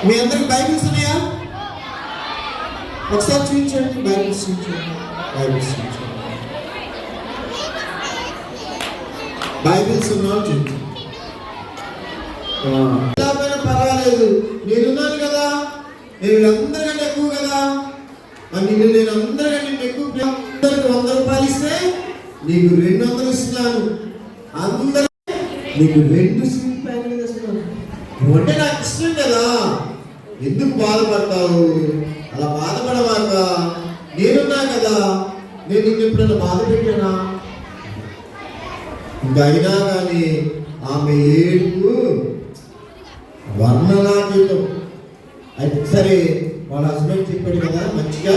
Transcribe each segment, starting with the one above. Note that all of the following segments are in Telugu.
మీ అందరికి బైబిల్స్ ఉన్నాయా? ఒకసారి చూపించండి. బైబిల్స్ చూపించండి. బైబిల్స్ చూపించండి. బైబిల్స్ ఉన్నావు చూపించండి. పర్వాలేదు, నేనున్నాను కదా, నేను అందరికంటే ఎక్కువ కదా, నేను అందరికంటే ఎక్కువ. అందరికి 100 రూపాయలు ఇస్తే నీకు 200 ఇస్తున్నాను. అందరూ నీకు 2 స్వీట్ ప్యాకెట్లు ఇస్తున్నాను. నువ్వంటే నాకు ఇష్టం కదా, ఎందుకు బాధపడతావు? అలా బాధపడవాక, నేనున్నా కదా, నేను నిన్ను ఎప్పుడైనా బాధ పెట్టానా? ఇంకా అయినా కానీ ఆమె ఏడుపు వర్ణనాతీతం. అయితే సరే, వాళ్ళ హస్బెండ్ చెప్పాడు కదా మంచిగా,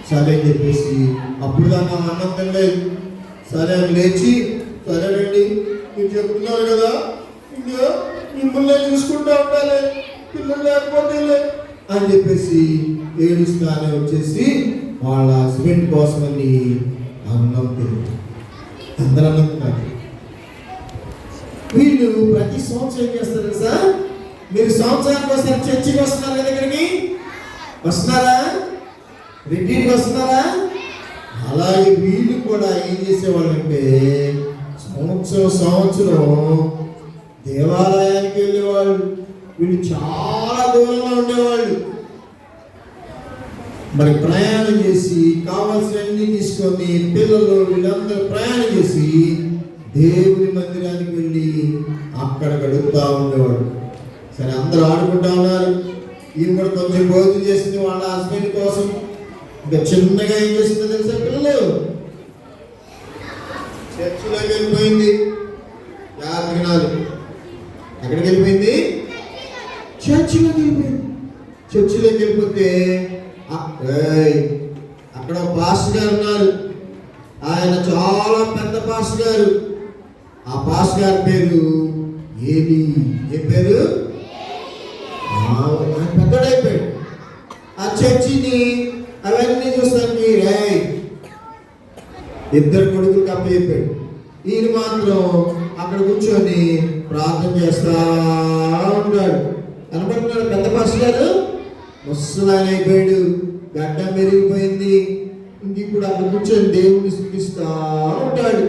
సరే అని చెప్పేసి అప్పుడు దాకా అన్నం తినలేదు. సరే అని లేచి, సరేనండి మీరు చెప్తున్నారు కదా, ఇంకా మిమ్మల్ని చూసుకుంటూ ఉండాలి, పిల్లలు లేకపోతే అని చెప్పేసి ఏడుస్తానే వచ్చేసి వాళ్ళ హస్బెండ్ కోసమని అన్నం తింటారు. అందరూ అన్నం తిన్నారు. వీళ్ళు ప్రతి సంవత్సరం ఏం చేస్తారు సార్? మీరు సంవత్సరానికి ఒకసారి చర్చికి వస్తున్నారు కదా, ఇక్కడికి వస్తున్నారా? రిట్రీట్కి వస్తున్నారా? అలాగే వీళ్ళు కూడా ఏం చేసేవాళ్ళు అంటే సంవత్సరం దేవాలయానికి వెళ్ళేవాళ్ళు. వీళ్ళు చాలా దూరంలో ఉండేవాళ్ళు. మరి ప్రయాణం చేసి కావాల్సినవన్నీ తీసుకొని పిల్లలు వీళ్ళందరూ ప్రయాణం చేసి దేవుని మందిరానికి వెళ్ళి అక్కడ గడుపుతూ ఉండేవాడు. సరే, అందరూ ఆడుకుంటా ఉన్నారు. ఈయన కూడా కొంచెం భోజనం చేసింది వాళ్ళ హస్బెండ్ కోసం. ఇంకా చిన్నగా ఏం చేసిందో తెలుసా పిల్లలు? చర్చిలోకి వెళ్ళిపోయింది. యాత్రినాలు ఎక్కడికి వెళ్ళిపోయింది? చర్చిలోకి వెళ్ళిపోయింది. చర్చిలోకి వెళ్ళిపోతే అక్కడ పాస్టర్ గారు ఉన్నారు. ఆయన చాలా పెద్ద పాస్టర్ గారు. ఆ పాస్టర్ గారి పేరు ఏలి. ఏ పేరు? ఆయన పెద్దడైపోయాడు. ఆ చర్చిని అవన్నీ చూస్తానికి 2 కొడుకులు కప్పయిపోయాడు. ఈయన మాత్రం అక్కడ కూర్చొని ప్రార్థన చేస్తా ఉంటాడు. కనపడుతున్నాడు పెద్ద పాస్టర్ గారు. ముసలాయన అయిపోయాడు, గడ్డం పెరిగిపోయింది. ఇంక ఇప్పుడు అక్కడ కూర్చొని దేవుని స్తుతిస్తా ఉంటాడు.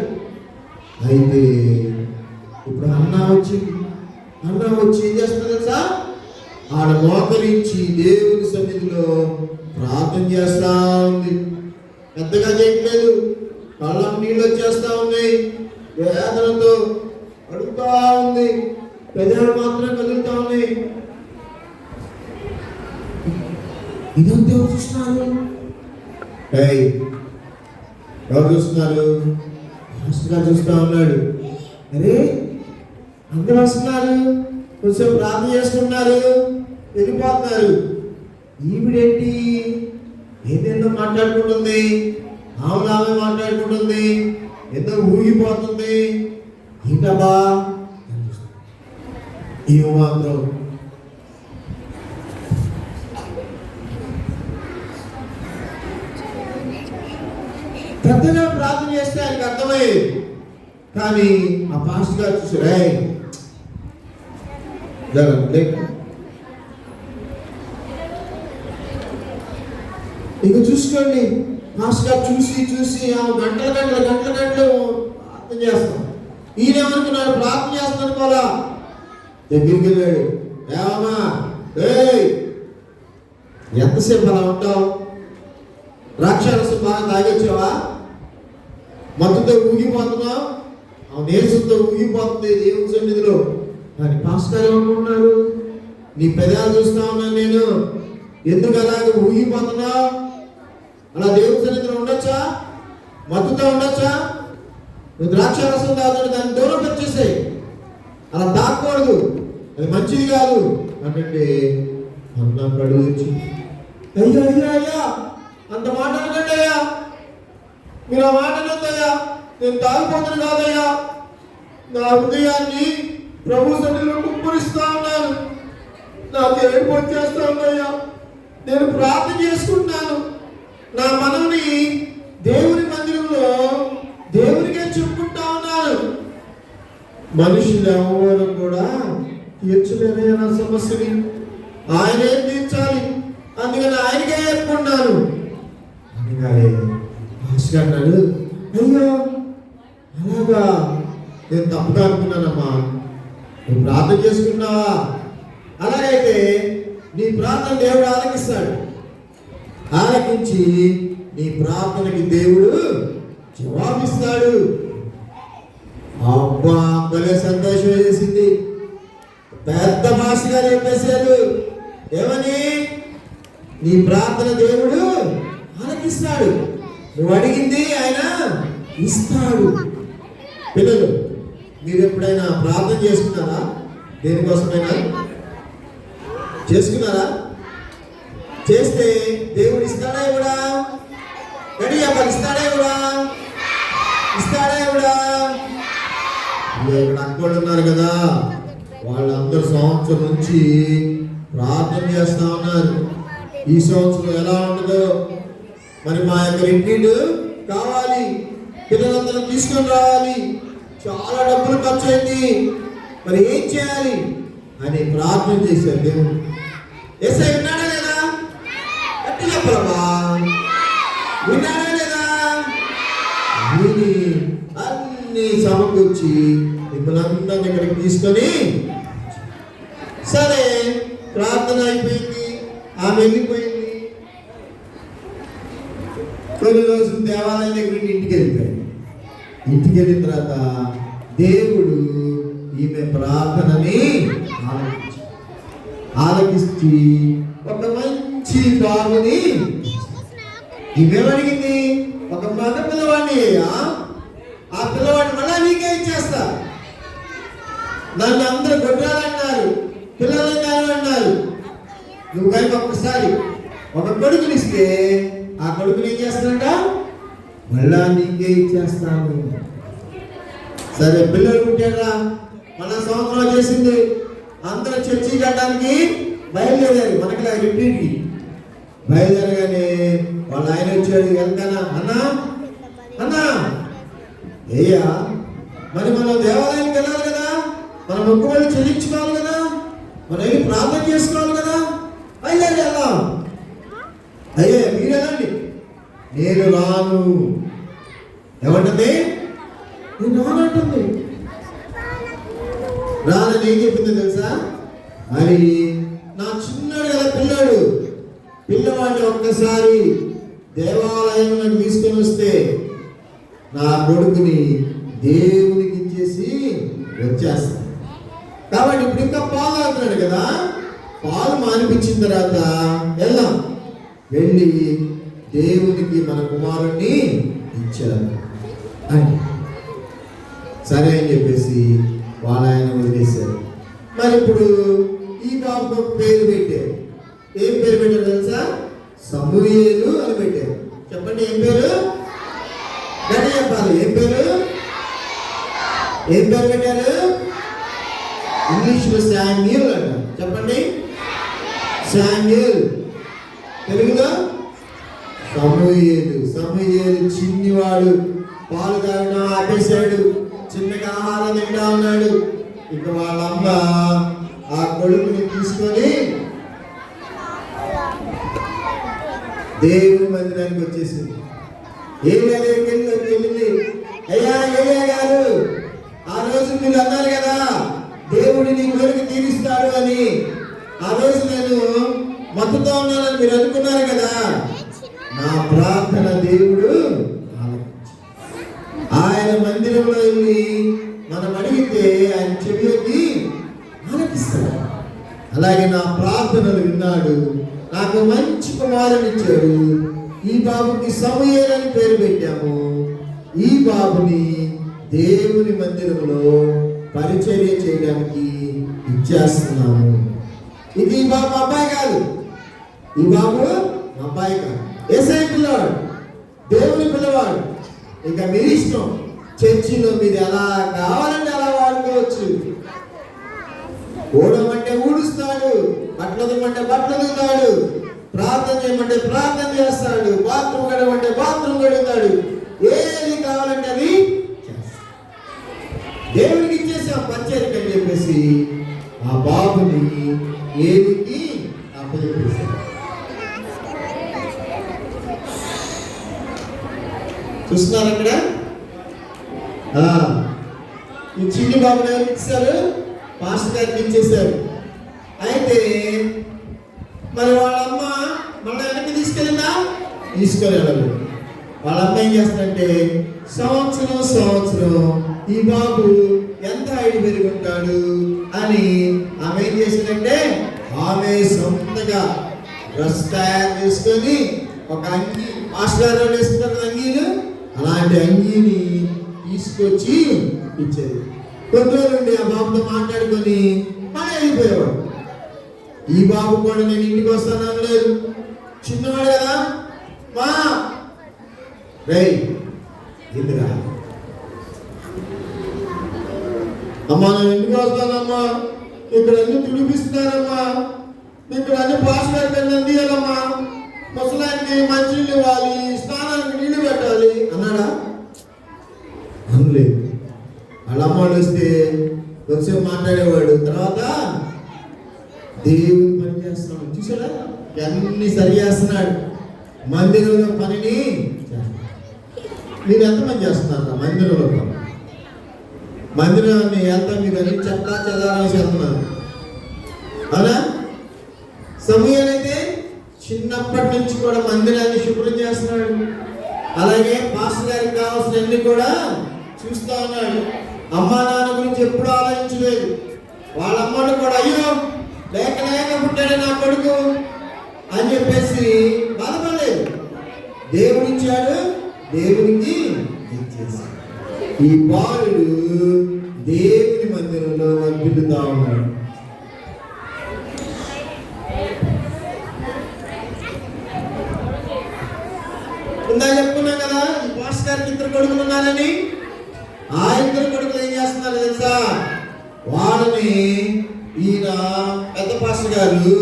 అయితే ఇప్పుడు అన్న వచ్చి ఏం చేస్తుంది తెలుసా? ఆడ మోకరించి దేవుని సన్నిధిలో ప్రార్థన చేస్తా ఉంది. పెద్దగా చేయట్లేదు, కళ్ళం నీళ్ళు వచ్చేస్తా ఉన్నాయి, వేదనతో అడుగుతా ఉంది, పెదవులు మాత్రం కదులుతా ఉన్నాయి. ఇదంతా ఎవరు చూస్తున్నారు? ఎవరు చూస్తున్నారు? చూస్తా ఉన్నాడు. అరే, అందరూ వస్తున్నారు, కొంచెం ప్రార్థన చేసుకుంటున్నారు, వెళ్ళిపోతున్నారు. ఈవిడేంటి ఏదేందో మాట్లాడుకుంటుంది, ఆమె మాట్లాడుకుంటుంది, ఏదో ఊగిపోతుంది. ఏంటబ్బా ఇవి మాత్రం పెద్దగా ప్రార్థన చేస్తే ఆయనకు అర్థమయ్యేది. కానీ ఆ పాస్టర్ గారు చూసారు, ఇక చూసుకోండి. పాస్టర్ గారు చూసి గంటలు ప్రార్థన చేస్తాం. ఈయన ఏమనుకున్నాడు? ప్రార్థన చేస్తాను పోలా. దగ్గరికి వెళ్ళాడు. ఏమమ్మా, ఎంతసేపు అలా ఉంటావు? ద్రాక్షారసం బాగా తాగొచ్చావా? మత్తుతో ఊగిపోతున్నావు, నేర్చుతో ఊగిపోతుంది దేవుని సన్నిధిలో. కానీ పాస్టర్ ఏమనుకుంటున్నారు? నీ పెదాలు చూస్తా ఉన్నాను నేను, ఎందుకు అలాగ ఊగిపోతున్నావు? అలా దేవుని సన్నిధిలో ఉండొచ్చా? మత్తుతో ఉండొచ్చా? నువ్వు ద్రాక్షారసం తాగుతాడు, దాన్ని దూరం వచ్చేసాయి. అలా తాగకూడదు, అది మంచిది కాదు అంటే అన్న కడుగు. అయ్యా అంత మాట అనకండి అయ్యా, మీరు ఆ మాట అనొద్దయ్యా, నేను తాగిపోతాను కాదయ్యా, నా హృదయాన్ని ప్రభు సన్నిధిలో కుప్పరిస్తా ఉన్నాను, నాకు ఏడుపు వచ్చేస్తా ఉన్నాయ్యా, నేను ప్రార్థన చేసుకుంటున్నాను, నా మనవుని దేవుని మందిరంలో దేవునికే చెప్పుకుంటా ఉన్నాను. మనుషులు ఎవరు కూడా తీర్చలేరయ్యా నా సమస్యని. ఆయనే తీర్చాలి, అందుకని ఆయనకే చెప్పుకున్నాను అనగానే మాస్టర్ అన్నాడు, అయ్యో అలాగా, నేను తప్పుగా అనుకున్నానమ్మా, నువ్వు ప్రార్థన చేసుకున్నావా? అలాగైతే నీ ప్రార్థన దేవుడు ఆలకిస్తాడు. ఆలకించి నీ ప్రార్థనకి దేవుడు జవాబిస్తాడు. అబ్బా, భలే సంతోషం వేసింది. పెద్ద భాషగా చెప్పేశాడు, ఏమని? నీ ప్రార్థన దేవుడు ఆలకిస్తాడు, నువ్వు అడిగింది ఆయన ఇస్తాడు. పిల్లలు, మీరు ఎప్పుడైనా ప్రార్థన చేసుకున్నారా? దేనికోసమైనా చేసుకున్నారా? చేస్తే దేవుడు ఇస్తాడా ఇవ్వడా? గడియా ఇస్తాడా ఇవ్వడా? ఇస్తాడా ఇవ్వడా? ఇక్కడ అక్కలు ఉన్నారు కదా, వాళ్ళందరూ సంవత్సరం నుంచి ప్రార్థన చేస్తా ఉన్నారు. ఈ సంవత్సరం ఎలా ఉండదో మరి, మా యొక్క రిట్రీట్ కావాలి, పిల్లలందరూ తీసుకొని రావాలి, చాలా డబ్బులు ఖర్చు అయింది, మరి ఏం చేయాలి అని ప్రార్థన చేశారు. దేవుడు ఎస్ఐ విన్నాడా లేదా? అట్టి చెప్పలమ్మా, విన్నాడా లేదా? విని అన్ని సమకూర్చి మిమ్మల్ని ఇక్కడికి తీసుకొని, సరే ప్రార్థన అయిపోయింది, ఆమె వెళ్ళిపోయింది. కొన్ని రోజులు దేవాలయం దగ్గరికి ఇంటికి వెళ్ళిపోయాడు. ఇంటికి వెళ్ళిన తర్వాత దేవుడు ఈమె ప్రార్థనని ఆలకించి ఒక మంచి బాబుని ఇవేమడిగింది, ఒక మగ పిల్లవాడిని, ఆ పిల్లవాడిని మళ్ళా నీకే ఇచ్చేస్తా. నన్ను అందరూ కొట్టాలన్నారు, పిల్లలు అన్నారు. నువ్వు కానీ ఒక్కసారి ఒక కొడుకునిస్తే ఆ కొడుకుని ఏం చేస్తానంట, మళ్ళా నీకే ఇచ్చేస్తాను. సరే పిల్లలు పుట్టారా, మన సంవత్సరం చేసింది, అందరూ చర్చి కట్టడానికి బయలుదేరారు. మనకి రిట్రీట్కి బయలుదేరగానే వాళ్ళ ఆయన వచ్చాడు. వెళ్తానా అన్నా అన్నా, అయ్యా మరి మనం దేవాలయానికి వెళ్ళాలి కదా, మన మొక్కుబడులు చెల్లించుకోవాలి కదా, మనం ఏమి ప్రార్థన చేసుకోవాలి కదా, బయలుదేరి వెళ్దాం. అయ్యే మీరు వెళ్ళండి, నేను రాను. ఏమంటుంది? నేను రానంటుంది. రానని ఏం చెప్పిందో తెలుసా? మరి నా చిన్నాడు కదా పిల్లాడు, పిల్లవాడిని ఒక్కసారి దేవాలయంలో తీసుకొని వస్తే నా కొడుకుని దేవునికి ఇచ్చేసి వచ్చేస్తాను. కాబట్టి ఇప్పుడు ఇంకా పాలు అవుతున్నాడు కదా, పాలు మానిపించిన తర్వాత వెళ్దాం, వెళ్ళి దేవునికి మన కుమారుణ్ణి ఇచ్చారు అని. సరే అని చెప్పేసి వాళ్ళ ఆయన వదిలేశారు. మరి ఇప్పుడు ఈ బాబుకు ఒక పేరు పెట్టారు. ఏం పేరు పెట్టారు తెలుసా? సమూయేలు అని పెట్టారు. చెప్పండి, ఏం పేరు? గట్టి చెప్పాలి, ఏం పేరు? ఏం పేరు పెట్టారు? ఇంగ్లీష్లో శామ్యూల్ అంటారు. చెప్పండి, శామ్యూల్. తెలుగులో సమూయేలు. సమూయేలు చిన్నివాడు, పాలు తాగడం ఆపేశాడు, చిన్నగా ఆహారం తింటా ఉన్నాడు. ఇక వాళ్ళమ్మ ఆ కొడుకుని తీసుకొని దేవుని మందిరానికి వచ్చేసింది. ఏలియా దగ్గరికి వెళ్ళింది. అయ్యా ఏలియా గారు, ఆ రోజు మీరు అన్నారు కదా దేవుడు నీ కోరిక తీరుస్తాడు అని. ఆ రోజు నేను మత్తుతో ఉన్నానని మీరు అనుకున్నారు కదా, నా ప్రార్థన దేవుడు ఆయన మందిరంలో వెళ్ళి మనం అడిగితే ఆయన చెవిలోకి ఆలకిస్తాడు. అలాగే నా ప్రార్థనలు విన్నాడు, నాకు మంచి కుమారుని ఇచ్చాడు. ఈ బాబుకి సమూయేలు అని పేరు పెట్టాము. ఈ బాబుని దేవుని మందిరంలో పరిచర్య చేయడానికి ఇచ్చేస్తున్నాము. ఇది ఈ బాబు అబ్బాయి కాదు, ఈ బాబు అబ్బాయి కాదు, యేసయ్య పిల్లవాడు, దేవుని పిల్లవాడు. ఇక మీ ఇష్టం, చర్చిలో మీరు ఎలా కావాలంటే అలా వాడుకోవచ్చు. ఊడమంటే ఊడుస్తాడు, బట్టలు ఉదమంటే బట్టలు ఉదుతాడు, ప్రార్థన చేయమంటే ప్రార్థన చేస్తాడు, బాత్రూమ్ గడమంటే బాత్రూమ్ గడుగుతాడు. ఏది కావాలంటే అది దేవుడికి ఇచ్చేసాం పరిచర్యకి అని చెప్పేసి ఆ బాబుని ఏదికి చూస్తున్నారు అక్కడ ఈ చిన్ని బాబుని ఎవరు ఇచ్చారు? పాస్టర్ గారికి ఇచ్చేసారు. అయితే మరి వాళ్ళమ్మ మళ్ళీ వెనక్కి తీసుకెళ్ళిందా? తీసుకెళ్ళాడు. వాళ్ళ అమ్మ ఏం చేస్తాడంటే సంవత్సరం ఈ బాబు ఎంత హైట్ పెరిగి ఉంటాడు అని ఆమె ఏం చేసిందంటే ఆమె సొంతగా డ్రెస్ తయారు చేసుకొని ఒక అంగీ, మాస్టర్ గారు వేసుకుంటారు అంగీలు, అలాంటి అంగీని తీసుకొచ్చి ఇచ్చేది. కొన్ని రోజులుండి ఆ బాబుతో మాట్లాడుకొని మళ్ళీ వెళ్ళిపోయేవాడు. ఈ బాబు కూడా నేను ఇంటికి వస్తాను లేదు, చిన్నవాడు కదా, మా రై ఇందిరా అమ్మా నేను ఇంటికి వస్తానమ్మా, ఇక్కడ అన్ని తుడిపిస్తున్నారమ్మా, ఇక్కడ అన్ని పాస్టర్ గారికి అందియాలమ్మా, ముసలానికి మంచినీళ్ళు ఇవ్వాలి, స్నానానికి నీళ్లు పెట్టాలి అన్నాడా? అనలేదు. వాళ్ళ అమ్మవాడు వస్తే కొంచెం మాట్లాడేవాడు. తర్వాత దేవుని పని చేస్తున్నాడు. చూసాడా అన్ని సరి చేస్తున్నాడు. మందిరంలో పనిని చేస్తున్నాడు. మీరు ఎంతమంది చేస్తున్నారు మందిరంలో పని? మందిరాన్ని ఎంత మీరు అన్ని చెత్తా చెదారని చేస్తున్నారు అవునా? సమయాలైతే చిన్నప్పటి నుంచి కూడా మందిరాన్ని శుభ్రం చేస్తున్నాడు. అలాగే పాస్టర్ గారికి కావాల్సిన అన్ని కూడా చూస్తా ఉన్నాడు. అమ్మా నాన్న గురించి ఎప్పుడు ఆలోచించలేదు. వాళ్ళ అమ్మను కూడా అయ్యో లేక పుట్టాడు నా కొడుకు అని చెప్పేసి బాధపడలేదు. దేవుడిచ్చాడు, దేవునికి ఇచ్చేసి ఈ బాలుడు దేవుని మందిరంలో వర్ధిల్లుతా ఉన్నాడు. ఇందా చెప్పుకున్నాం కదా ఈ పాస్టర్ గారికి ఇద్దరు కొడుకులు ఉన్నారని. ఆ ఇద్దరు కొడుకులు ఏం చేస్తున్నారు తెలుసా? వాళ్ళని ఈయన పెద్ద పాస్టర్ గారు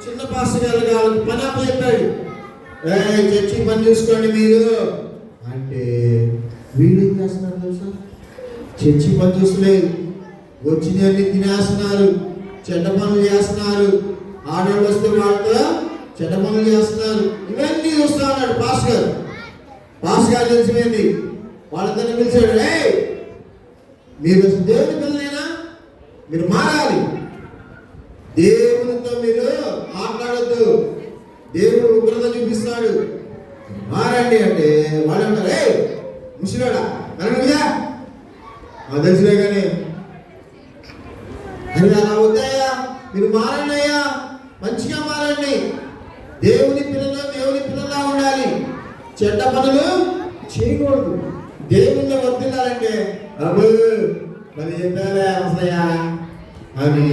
చిన్న పాస్టర్ గారు వాళ్ళకి పని అప్పచెప్పాడు. చర్చి పని చూసుకోండి మీరు అంటే వీళ్ళు ఏం చేస్తున్నారు తెలుసా? చర్చి పని చూసలేదు, వచ్చినవన్నీ తినేస్తున్నారు, చెడ్డ పనులు చేస్తున్నారు, ఆడవాళ్ళు వస్తే వాళ్ళతో చెడ్డ పనులు చేస్తున్నారు. ఇవన్నీ చూస్తా ఉన్నాడు పాస్టర్ గారు. పాస్టర్ గారు తెలిసిపోయింది. వాళ్ళందరినీ పిలిచాడు, మీరు దేవుని పిల్లలైనా మీరు మారాలి, దేవునితో మీరు మాట్లాడద్దు, దేవుడు ఉగ్రత చూపిస్తాడు, మారండి అంటే వాళ్ళు అంటారు ముసిరాడా కరెక్ట్గా తెలిసిలే కానీ అని అలా వద్దయ్యా మీరు మారండి అయ్యా, మంచిగా మారండి, దేవుని పిల్లలా ఉండాలి, చెడ్డ పనులు చేయకూడదు, దేవుణ్ణి వర్తిల్లాలంటే అబ్బు మరి చెప్పారా అవసరయా అని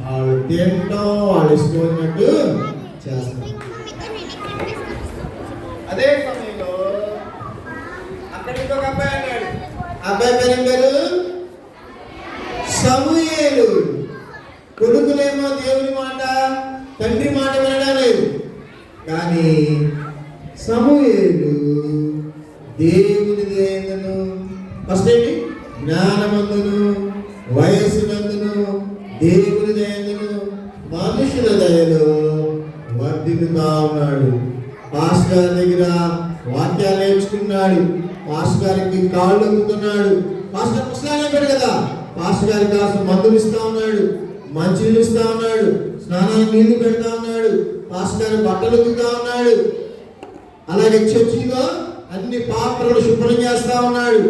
వాళ్ళు తింటాం వాళ్ళు ఇష్టమైనట్టు చేస్తారు. అదే సమయంలో అక్కడ ఇంకొక అబ్బాయి అన్నాడు. అబ్బాయి పేరు సమూయేలు. కొడుకులేమో దేవుని మాట తండ్రి మాట వినడం లేదు, కానీ సమూయేలు దేవుని దయను ఫస్ట్ ఏంటి జ్ఞానమందును వయస్సునందును దేవుని దయను మనుషుల దయను వర్ధిల్లుతా ఉన్నాడు. పాస్టర్ గారి దగ్గర వాక్యాలు నేర్చుకున్నాడు, పాస్టర్ గారికి కాళ్ళు అమ్ముతున్నాడు. పాస్టర్ పుస్తకాలు అయిపోయాడు కదా, పాస్టర్ గారికి కాస్త మందులు ఇస్తా ఉన్నాడు, మంచినీళ్ళు ఇస్తా ఉన్నాడు, స్నానానికి నీళ్లు పెడతా ఉన్నాడు, పాస్టర్ గారి బట్టలు ఉతుకుతా ఉన్నాడు. అలాగే చర్చిలో అన్ని పాత్రలు శుభ్రం చేస్తా ఉన్నాడు,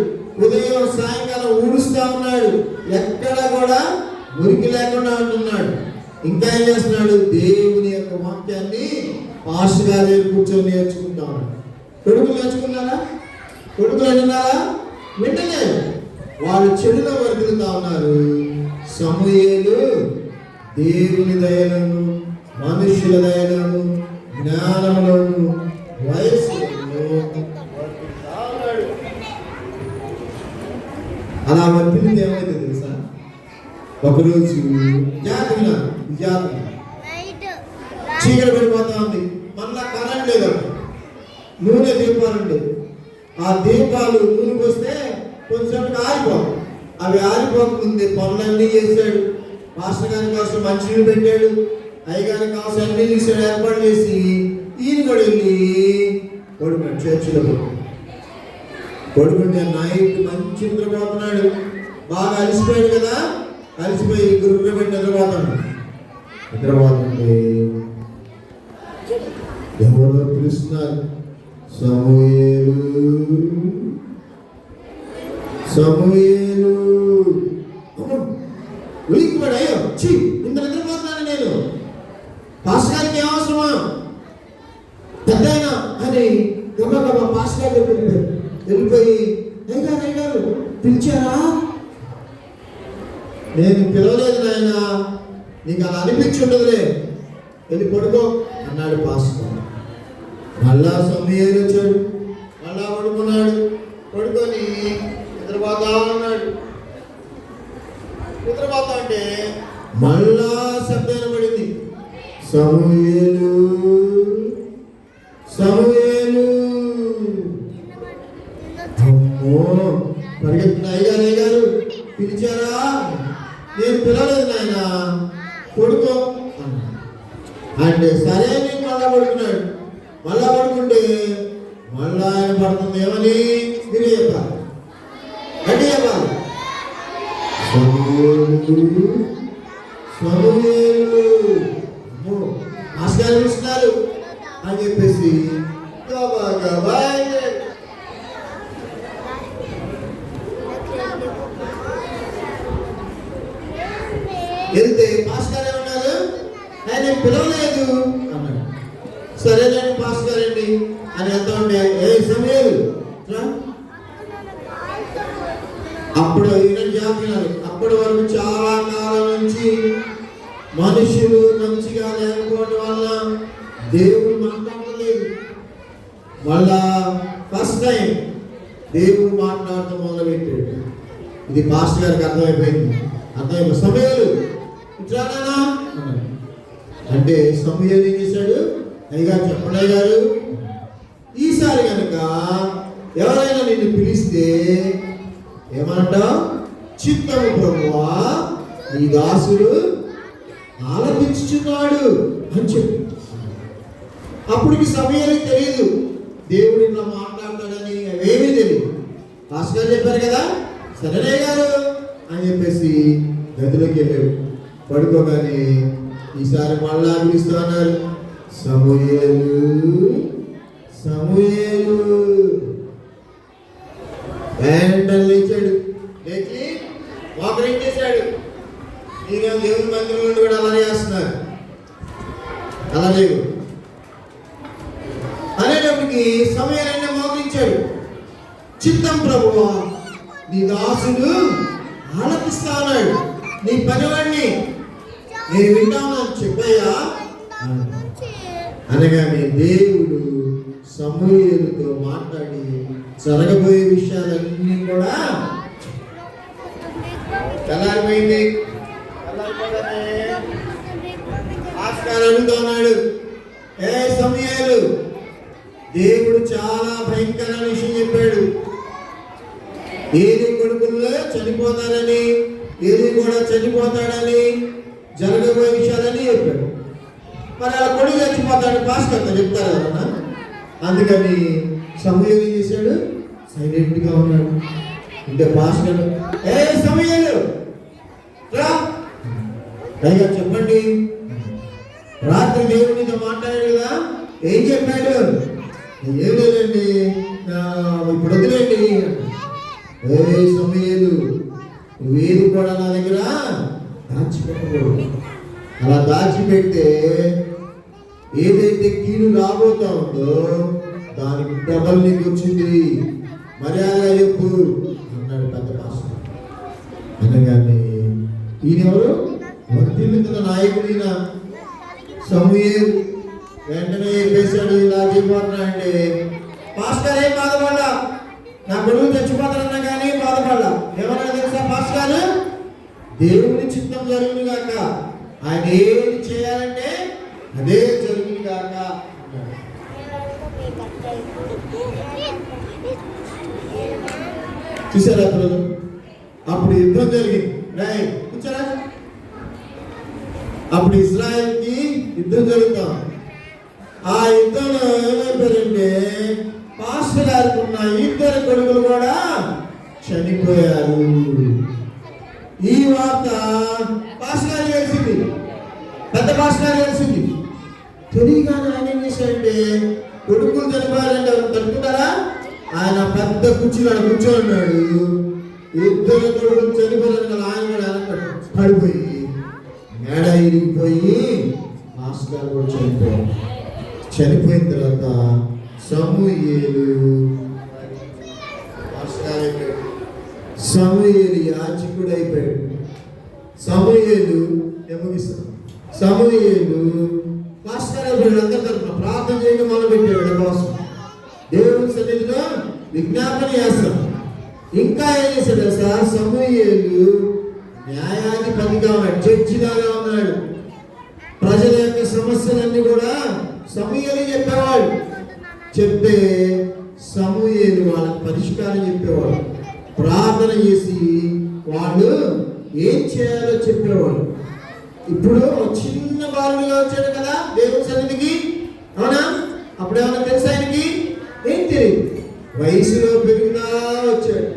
ఉదయం సాయంకాలం ఊడుస్తా ఉన్నాడు, ఎక్కడ కూడా మురికి లేకుండా ఉంటున్నాడు. ఇంకా ఏం చేస్తున్నాడు? దేవుని యొక్క వాక్యాన్ని పాస్టర్ గారి దగ్గర కూర్చొని నేర్చుకుంటా ఉన్నాడు. కొడుకులు నేర్చుకున్నారా? కొడుకులు విన్నారా? వింటనే వాళ్ళు చెడులో వర్తిల్లుతా ఉన్నారు. సమూయేలు దేవుని దయలను మనుషుల దయలను జ్ఞానములను వయస్సులను అలా వర్తిల్లింది ఏమైంది తెలుసా? ఒకరోజు చీకటి పడిపోతా ఉంది, మళ్ళా కరెంట్ లేదు, నూనె దీపాలు, ఆ దీపాలు నూనెకి వస్తే కొంచెం ఆరిపోవు. అవి ఆరిపోకముందే పనులన్నీ చేశాడు. మాస్టర్ గారి కోసం మంచినీళ్ళు పెట్టాడు, అయ్యగారికి కావాల్సిన అన్ని చేశాడు, ఏర్పాటు చేసి ఈయన కూడా వెళ్ళి కొడుకు చర్చిలో పడుకుంటే నైట్ మంచి నిద్రపోతున్నాడు. బాగా అలసిపోయాడు కదా, అలసిపోయి గురువు పెట్టి నిద్రపోతుంటే ఎవరో పిలుస్తున్నారు, సమూయేలు సమూయేలు. ఉలిక్కిపడి, అయ్యో ఛీ, ఇంత నిద్రపోతున్నాను నేను, పాస్టర్ గారికి ఏమవసరమా పెద్ద అని గబగబా పాస్టర్ గారు వెళ్ళిపోయి, అయ్యారు పిలిచారా? నేను పిలవలేదు నాయన, నీకు అలా అనిపించి ఉండదులే, వెళ్ళి పడుకో అన్నాడు పాస్టర్. మళ్ళా సమూయేలు వచ్చాడు, మళ్ళా పడుకున్నాడు. పడుకొని నిద్రపోతా ఉన్నాడు. నిద్రపోతా అంటే మళ్ళా శబ్దం పడింది, సమూయేలు సమూయేలు. అమ్మో, పరిగెత్తిన అయ్యారు పిలిచారా? నేను పిలవలేదు నాయన, కొడుకో అంటే సరే నేను మళ్ళా పడుకున్నాడు. మళ్ళా పడుకుంటే మళ్ళా ఆయన పడుతుంది. ఏమని మీరు చెప్పాలి, అంటే చెప్పాలి, ఆస్కారం ఇస్తున్నారు అని చెప్పేసి వెళ్తే పాస్టర్ ఏమన్నారు, ఆయన పిలవలేదు అన్నాడు. సరేనండి పాస్టర్ అండి అని ఎంత ఉంటే, ఏ సమయాలు అప్పుడు జాగ్రత్తలు. అప్పటి వరకు చాలా కాలం నుంచి మనుషులు మంచిగా లేకపోవడం వల్ల దేవుడు మాట్లాడలేదు. మళ్ళా ఫస్ట్ టైం దేవుడు మాట్లాడటం మొదలుపెట్టాడు. ఇది పాస్టర్ గారికి అర్థమైపోయింది. అర్థమైపోయి సమయాలు ఇట్లానా అంటే సమయాలు ఏం చేశాడు, అయ్యగారు చెప్పండి అయ్యారు, ఈసారి కనుక ఎవరైనా నిన్ను పిలిస్తే ఏమంటావు, చిత్తము ప్రభువా నీ దాసుడు ఆలపించుచున్నాడు అని చెప్పి. అప్పటికి సమయానికి తెలియదు దేవుడు ఇట్లా మాట్లాడతాడని, ఏమీ తెలియదు. పాస్టర్ చెప్పారు కదా, సరే గారు అని చెప్పేసి గదిలోకి వెళ్ళాడు. పడుకోగానే ఈసారి మళ్ళా పిలుస్తూ అన్నారు, సమూయేలు సమూయేలు. వెంటనే లేచాడు, లేచి వాకరింగ్ చేశాడు. ఈయన దేవుని మందిరం నుండి కూడా అలా చేస్తున్నారు, అలా లేవు అనేటప్పటికి సమయాన్ని మోకరించాడు. చిత్తం ప్రభువా నీ దాసుడు ఆలపిస్తా ఉన్నాడు, నీ పనివాడిని నేను వింటాను చెప్పయ్యా అనగానే దేవుడు సమూయేలుతో మాట్లాడి జరగబోయే విషయాలన్నీ కూడా తెల్లారిపోయింది. ఆస్కారం అడుగుతున్నాడు, ఏ సమూయేలు, దేవుడు చాలా భయంకరమైన విషయం చెప్పాడు. ఏది కొడుకుల్లో చనిపోతారని, ఏది కూడా చనిపోతాడని, జరగబోయే విషయాలని చెప్పాడు. మరి అలా కొడుకు చచ్చిపోతాడు పాస్టర్ చెప్తారు కదా. అందుకని సమూయేలు ఏం చేశాడు, సైలెంట్గా ఉన్నాడు. అంటే పాస్టర్, ఏ సమూయేలు రా అయ్యా చెప్పండి, రాత్రి దేవుడితో మాట్లాడాడు కదా, ఏం చెప్పాడు? ఏం లేదండి, ఇప్పుడు వదిలేండి. ఏ సమూయేలు నువ్వేది కూడా నా దగ్గర దాచిపెట్టకూడదు. అలా దాచిపెడితే ఏదైతే కీడు రాబోతా ఉందో దానికి డబల్ నీకు వచ్చింది, మర్యాద చెప్పు అన్నాడు పెద్ద పాస్టర్. అనగానే ఈయనెవరు, వర్ధిల్లుతున్న నాయకుడిన సమూయేలు వెంటనే చెప్పేశాడు, ఇలా చెప్పిపోతున్నా అంటే పాస్టర్ ఏం బాధపడ్డా, నా కొడుకు చచ్చిపోతాడన్నా కానీ బాధపడ్డా. ఏమన్నా తెలుసా పాస్టర్, దేవుని చిత్తం జరుగును గాక, ఆయన ఏది చేయాలంటే అదే జరుగును గాక. చూసారా అప్పుడు యుద్ధం జరిగింది. కూర్చోరా, అప్పుడు ఇజ్రాయెల్కి యుద్ధం జరుగుతాం. ఆ యుద్ధంలో ఏమైపోయారంటే పాస్టర్ గారికి ఉన్న ఇద్దరు కొడుకులు కూడా చనిపోయారు. ఈ వార్త పాస్టర్ గారికి తెలిసింది, పెద్ద పాస్టర్ గారికి తెలిసింది. తెలియగానే ఆయన ఏం చేశాడంటే, కొడుకులు చనిపోయారంటే తట్టుకుంటారా, ఆయన పెద్ద కుర్చీలో కూర్చోన్నాడు. ఇద్దరు కొడుకులు చనిపోయారు కదా, ఆయన కూడా పడిపోయి మేడ ఇరిగిపోయి పాస్టర్ గారు కూడా చనిపోయారు. చనిపోయిన తర్వాత సమూయేలు యాజకుడు అయిపోయాడు. సమూయేలు పాస్టర్ అయిపోయాడు. అందరి తరఫున ప్రార్థన చేయడం మొదలుపెట్టాడు కోసం. దేవుని సన్నిధిలో విజ్ఞాపన చేస్తాం. ఇంకా ఏం చేశాడు సార్, సమూయేలు న్యాయాధిపతిగా ఉన్నాడు, జడ్జిలాగా ఉన్నాడు. ప్రజల యొక్క సమస్యలన్నీ కూడా సమూయేలు చెప్పేవాడు. చెప్తే సమూయేలు వాళ్ళకి పరిష్కారం చెప్పేవాడు. ప్రార్థన చేసి వాళ్ళు ఏం చేయాలో చెప్పేవాడు. ఇప్పుడు చిన్న బాలుడిగా వచ్చాడు కదా దేవుని సన్నిధికి, అవునా? అప్పుడు ఏమన్నా తెలుసా ఆయనకి? ఏం తెలియదు. వయసులో పెరుగుతా వచ్చాడు,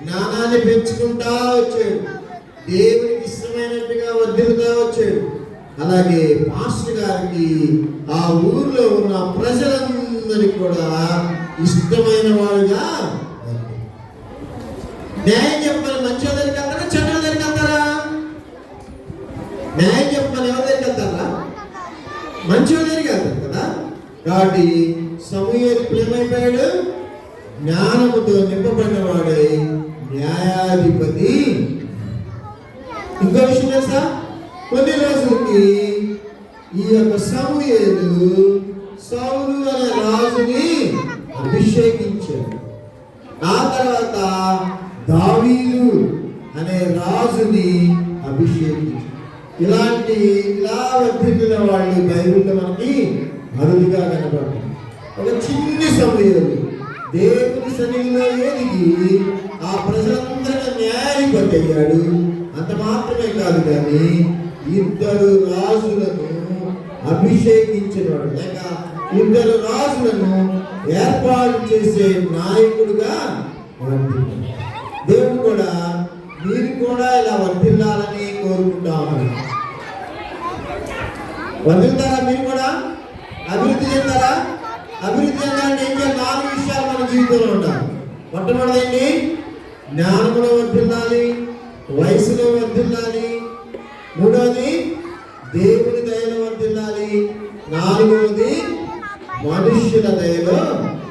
జ్ఞానాన్ని పెంచుకుంటా వచ్చాడు, దేవునికి ఇష్టమైనట్టుగా వర్ధిల్లుతా వచ్చాడు. అలాగే పాస్టర్ గారికి ఆ ఊర్లో ఉన్న ప్రజలందరికీ కూడా ఇష్టమైన వాడుగా. న్యాయం చెప్పని మంచి దగ్గరికి వెళ్తారా, చెడ్డ దగ్గరికి వెళ్తారా? న్యాయం చెప్పని ఎవరి దగ్గరికి వెళ్తారా? మంచి దగ్గరికి వెళ్తారు కదా. కాబట్టి సమూయేలు ఏమైపోయాడు? జ్ఞానముతో నింపబడిన వాడై న్యాయాధిపతి. ఇంకో విషయం తెలుసా, కొన్ని రోజులకి ఈ యొక్క సమూయేలు సౌలు అనే రాజుని అభిషేకించాడు. ఆ తర్వాత దావీదు అనే రాజుని అభిషేకించాడు. ఇలా వర్ధిల్లిన వాళ్ళు బైబిల్లో మనకి అరుదుగా కనబడతారు. ఒక చిన్ని సమూయేలు దేవుని సన్నిధిలో ఎదిగి ఆ ప్రజలందరినీ న్యాయాధిపతి అయ్యాడు. అంత మాత్రమే కాదు, కానీ ఇద్దరు రాజులను అభిషేకించినవాడు, లేక ఇద్దరు రాజులను ఏర్పాటు చేసే నాయకుడుగా వర్ధిల్లాడు. దేవుడు కూడా మీరు కూడా ఇలా వర్ధిల్లాలని కోరుకుంటాము. వర్ధిల్తారా? మీరు కూడా అభివృద్ధి చెందారా? అభివృద్ధి చెందాలంటే ఏం చేయాలి? 4 విషయాలు మన జీవితంలో ఉండాలి. మొట్టమొదటి జ్ఞానంలో వర్ధిల్లాలి, వయసులో వర్ధిల్లాలి, మూడవది దేవుని దయలో వర్ధిల్లాలి, నాలుగవది మనుష్యుల దయలో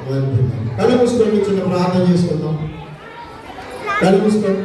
వర్ధిల్లాలి. కళ్ళు మూసుకోండి, చిన్న ప్రార్థన చేసుకుందాం. కళ్ళు మూసుకోండి.